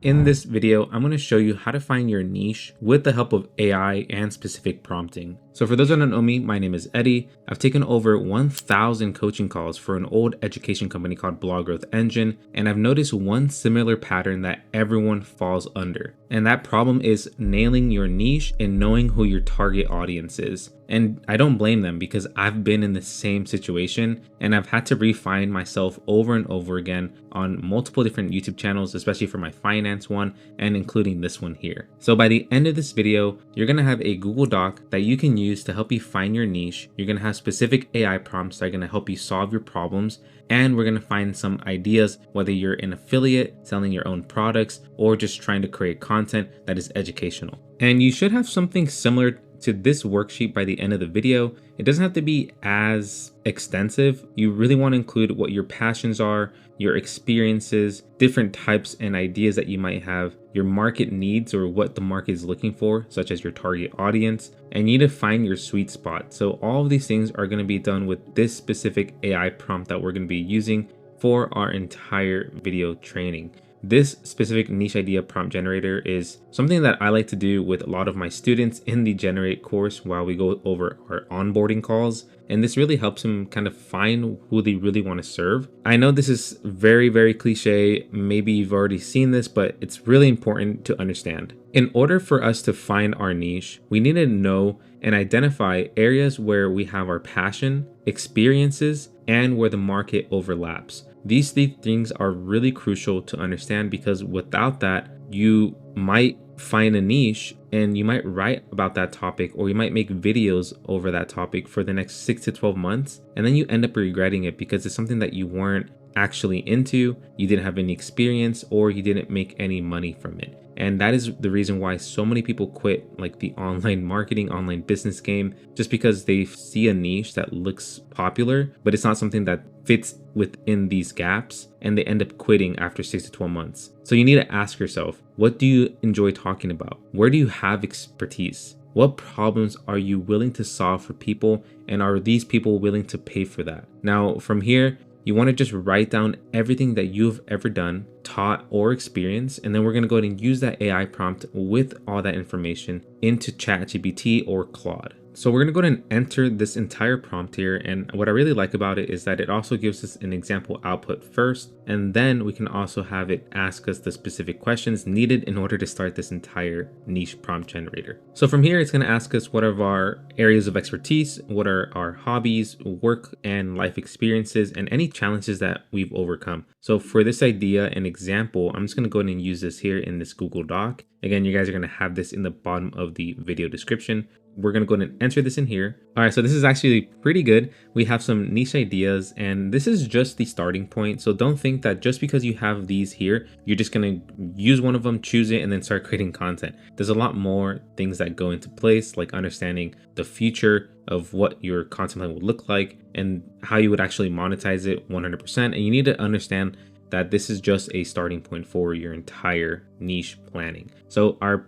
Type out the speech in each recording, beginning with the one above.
In this video, I'm going to show you how to find your niche with the help of AI and specific prompting. So for those that don't know me, my name is Eddie. I've taken over 1,000 coaching calls for an old education company called Blog Growth Engine, and I've noticed one similar pattern that everyone falls under. And that problem is nailing your niche and knowing who your target audience is. And I don't blame them because I've been in the same situation and I've had to refine myself over and over again on multiple different YouTube channels, especially for my finance one and including this one here. So by the end of this video, you're going to have a Google Doc that you can use to help you find your niche. You're going to have specific AI prompts that are going to help you solve your problems. And we're going to find some ideas, whether you're an affiliate, selling your own products, or just trying to create content that is educational. And you should have something similar to this worksheet by the end of the video. It doesn't have to be as extensive. You really want to include what your passions are, your experiences, different types and ideas that you might have, your market needs or what the market is looking for, such as your target audience, and you need to find your sweet spot. So all of these things are going to be done with this specific AI prompt that we're going to be using for our entire video training. This specific niche idea prompt generator is something that I like to do with a lot of my students in the Generate course while we go over our onboarding calls. And this really helps them kind of find who they really want to serve. I know this is very, very cliche. Maybe you've already seen this, but it's really important to understand. In order for us to find our niche, we need to know and identify areas where we have our passion, experiences, and where the market overlaps. These three things are really crucial to understand because without that, you might find a niche and you might write about that topic or you might make videos over that topic for the next 6 to 12 months. And then you end up regretting it because it's something that you weren't actually into, you didn't have any experience, or you didn't make any money from it. And that is the reason why so many people quit like the online marketing, online business game, just because they see a niche that looks popular, but it's not something that fits within these gaps, and they end up quitting after 6 to 12 months. So you need to ask yourself, what do you enjoy talking about? Where do you have expertise? What problems are you willing to solve for people, and are these people willing to pay for that? Now, from here, you want to just write down everything that you've ever done, taught, or experienced, and then we're going to go ahead and use that AI prompt with all that information into ChatGPT or Claude. So we're going to go ahead and enter this entire prompt here, and what I really like about it is that it also gives us an example output first, and then we can also have it ask us the specific questions needed in order to start this entire niche prompt generator. So from here, it's going to ask us what are our areas of expertise, what are our hobbies, work and life experiences, and any challenges that we've overcome. So for this idea and example, I'm just going to go ahead and use this here in this Google Doc. Again, you guys are going to have this in the bottom of the video description. We're going to go ahead and enter this in here. All right, so this is actually pretty good. We have some niche ideas, and this is just the starting point. So don't think that just because you have these here, you're just going to use one of them, choose it, and then start creating content. There's a lot more things that go into place, like understanding the future of what your content plan would look like and how you would actually monetize it 100%. And you need to understand that this is just a starting point for your entire niche planning. So our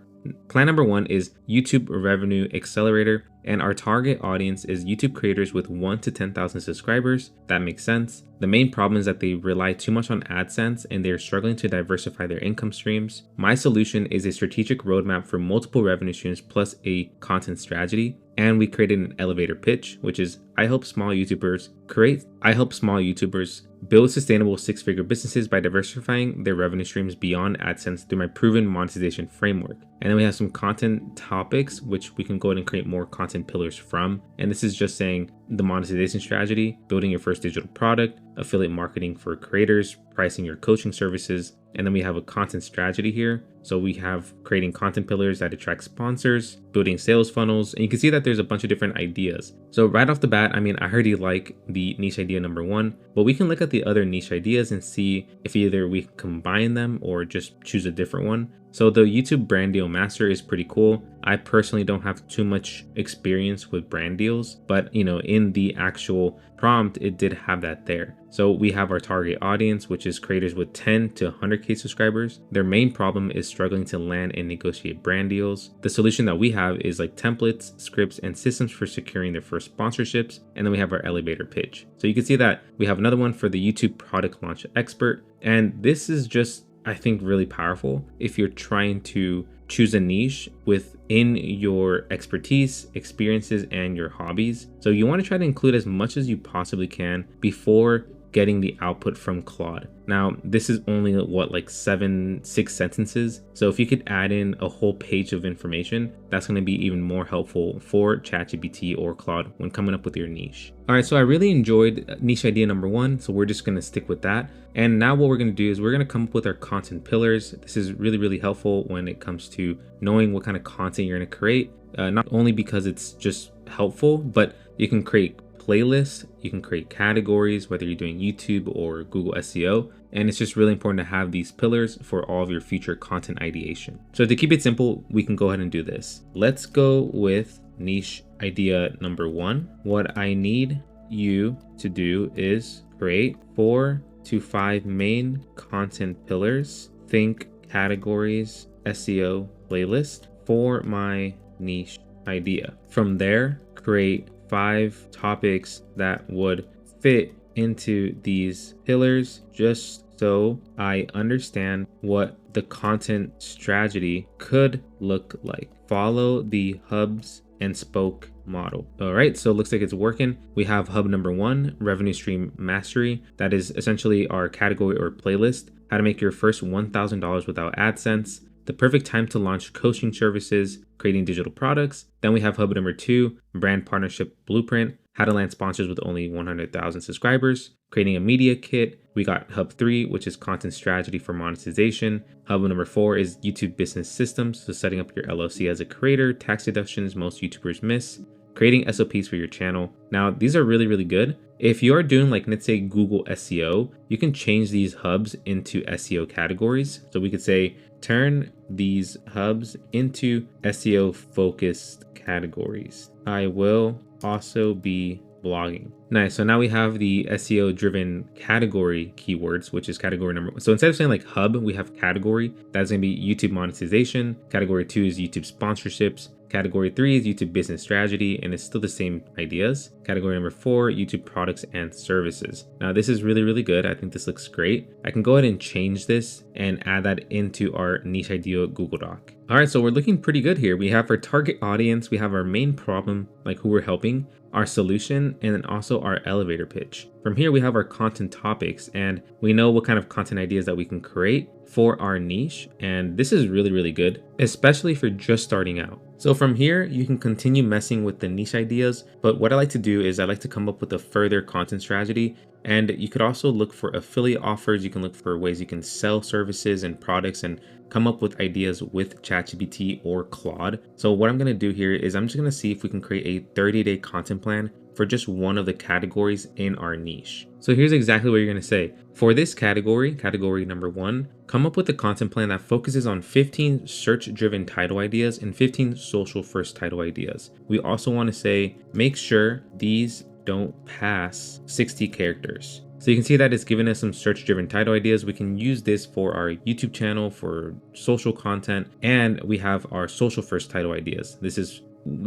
plan number one is YouTube Revenue Accelerator, and our target audience is YouTube creators with 1 to 10,000 subscribers. That makes sense. The main problem is that they rely too much on AdSense and they're struggling to diversify their income streams. My solution is a strategic roadmap for multiple revenue streams plus a content strategy. And we created an elevator pitch, which is I help small YouTubers build sustainable 6-figure businesses by diversifying their revenue streams beyond AdSense through my proven monetization framework. And then we have some content topics, which we can go ahead and create more content pillars from. And this is just saying the monetization strategy, building your first digital product, affiliate marketing for creators, pricing your coaching services. And then we have a content strategy here. So we have creating content pillars that attract sponsors, building sales funnels, and you can see that there's a bunch of different ideas. So right off the bat, I mean, I already like the niche idea number one, but we can look at the other niche ideas and see if either we combine them or just choose a different one. So the YouTube brand deal master is pretty cool. I personally don't have too much experience with brand deals, but in the actual prompt, it did have that there. So we have our target audience, which is creators with 10 to 100K subscribers. Their main problem is struggling to land and negotiate brand deals. The solution that we have is like templates, scripts, and systems for securing their first sponsorships. And then we have our elevator pitch. So you can see that we have another one for the YouTube product launch expert. And this is just I think, really powerful if you're trying to choose a niche within your expertise, experiences, and your hobbies. So you want to try to include as much as you possibly can before getting the output from Claude. Now, this is only like 6 sentences. So if you could add in a whole page of information, that's going to be even more helpful for ChatGPT or Claude when coming up with your niche. All right, so I really enjoyed niche idea number 1. So we're just going to stick with that. And now what we're going to do is we're going to come up with our content pillars. This is really, really helpful when it comes to knowing what kind of content you're going to create. Not only because it's just helpful, but you can create playlists, you can create categories, whether you're doing YouTube or Google SEO. And it's just really important to have these pillars for all of your future content ideation. So to keep it simple, we can go ahead and do this. Let's go with niche idea number 1. What I need you to do is create 4 to 5 main content pillars. Think categories, SEO, playlist for my niche idea. From there, create 5 topics that would fit into these pillars, just so I understand what the content strategy could look like. Follow the hubs and spoke model. All right, so it looks like it's working. We have hub number 1, revenue stream mastery. That is essentially our category or playlist. How to make your first $1,000 without AdSense. The perfect time to launch coaching services, creating digital products. Then we have hub number 2, brand partnership blueprint, how to land sponsors with only 100,000 subscribers, creating a media kit. We got hub 3, which is content strategy for monetization. Hub number 4 is YouTube business systems, so setting up your LLC as a creator, tax deductions most YouTubers miss, creating SOPs for your channel. Now, these are really, really good. If you're doing like, let's say Google SEO, you can change these hubs into SEO categories. So we could say, turn these hubs into SEO focused categories. I will also be blogging. Nice. So now we have the SEO driven category keywords, which is category number 1. So instead of saying like hub, we have category. That's going to be YouTube monetization. Category 2 is YouTube sponsorships. Category 3 is YouTube business strategy, and it's still the same ideas. Category number 4, YouTube products and services. Now this is really, really good. I think this looks great. I can go ahead and change this and add that into our niche idea Google Doc. All right, so we're looking pretty good here. We have our target audience, we have our main problem, like who we're helping, our solution, and then also our elevator pitch. From here, we have our content topics, and we know what kind of content ideas that we can create for our niche. And this is really, really good, especially if you're just starting out. So from here, you can continue messing with the niche ideas. But what I like to do is I like to come up with a further content strategy. And you could also look for affiliate offers. You can look for ways you can sell services and products and come up with ideas with ChatGPT or Claude. So what I'm going to do here is I'm just going to see if we can create a 30-day content plan for just one of the categories in our niche. So here's exactly what you're going to say. For this category, category number 1, come up with a content plan that focuses on 15 search-driven title ideas and 15 social-first title ideas. We also want to say, make sure these don't pass 60 characters. So you can see that it's given us some search-driven title ideas. We can use this for our YouTube channel, for social content, and we have our social-first title ideas. This is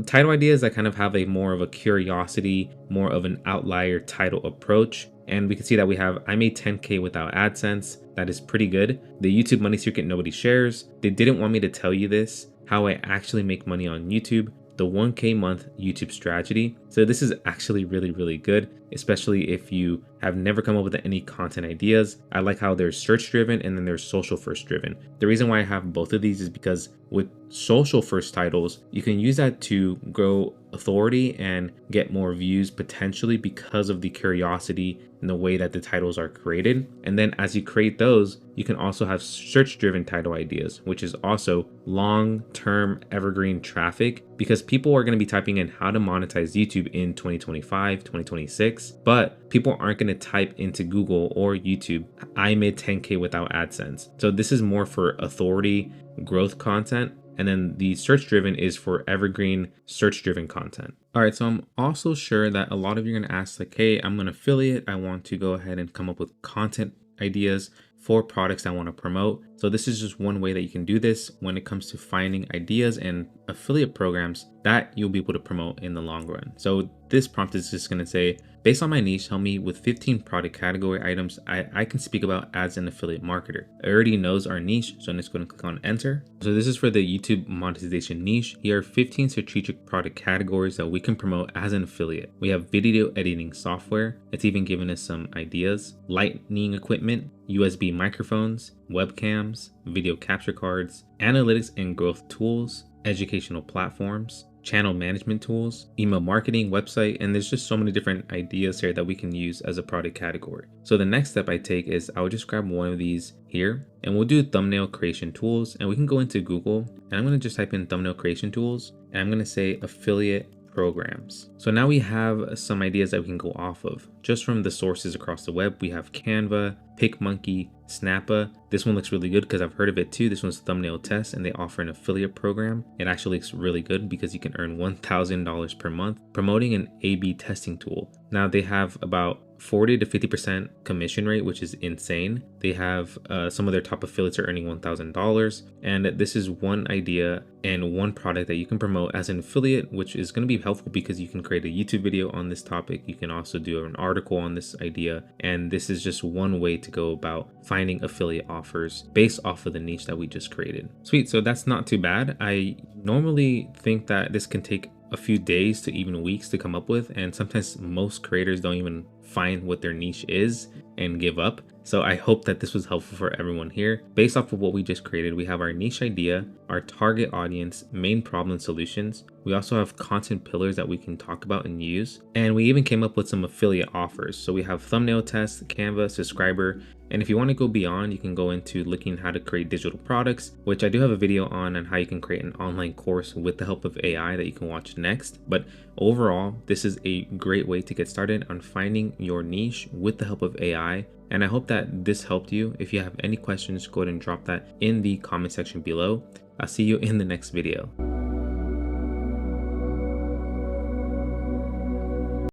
title ideas that kind of have a more of a curiosity, more of an outlier title approach. And we can see that we have, I made 10K without AdSense. That is pretty good. The YouTube money secret nobody shares. They didn't want me to tell you this, how I actually make money on YouTube. The 1K month YouTube strategy. So this is actually really, really good, especially if you have never come up with any content ideas. I like how they're search driven and then they're social first driven. The reason why I have both of these is because with social first titles, you can use that to grow authority and get more views potentially because of the curiosity and the way that the titles are created. And then as you create those, you can also have search driven title ideas, which is also long-term evergreen traffic, because people are going to be typing in how to monetize YouTube in 2025, 2026, but people aren't going to type into Google or YouTube, I made 10K without AdSense. So this is more for authority, growth content. And then the search driven is for evergreen search driven content. All right, so I'm also sure that a lot of you are going to ask like, hey, I'm an affiliate. I want to go ahead and come up with content ideas for products I want to promote. So So this is just one way that you can do this when it comes to finding ideas and affiliate programs that you'll be able to promote in the long run. So this prompt is just going to say, based on my niche, help me with 15 product category items I can speak about as an affiliate marketer. It already knows our niche, so I'm just going to click on enter. So this is for the YouTube monetization niche. Here are 15 strategic product categories that we can promote as an affiliate. We have video editing software. It's even given us some ideas, lightning equipment, USB microphones, webcams, video capture cards, analytics and growth tools, educational platforms, channel management tools, email marketing, website, and there's just so many different ideas here that we can use as a product category. So the next step I take is I would just grab one of these here and we'll do thumbnail creation tools, and we can go into Google and I'm going to just type in thumbnail creation tools and I'm going to say affiliate programs. So now we have some ideas that we can go off of. Just from the sources across the web, we have Canva, PicMonkey, Snappa. This one looks really good because I've heard of it too. This one's Thumbnail Test and they offer an affiliate program. It actually looks really good because you can earn $1,000 per month promoting an A/B testing tool. Now they have about 40 to 50% commission rate, which is insane. They have some of their top affiliates are earning $1,000, and this is one idea and one product that you can promote as an affiliate, which is going to be helpful because you can create a YouTube video on this topic. You can also do an article on this idea, and this is just one way to go about finding affiliate offers based off of the niche that we just created. Sweet, so that's not too bad. I normally think that this can take a few days to even weeks to come up with, and sometimes most creators don't even find what their niche is and give up. So I hope that this was helpful for everyone here. Based off of what we just created, we have our niche idea, our target audience, main problem solutions. We also have content pillars that we can talk about and use. And we even came up with some affiliate offers. So we have thumbnail test, Canva, subscriber. And if you want to go beyond, you can go into looking how to create digital products, which I do have a video on how you can create an online course with the help of AI that you can watch next. But overall, this is a great way to get started on finding your niche with the help of AI. And I hope that this helped you. If you have any questions, go ahead and drop that in the comment section below. I'll see you in the next video.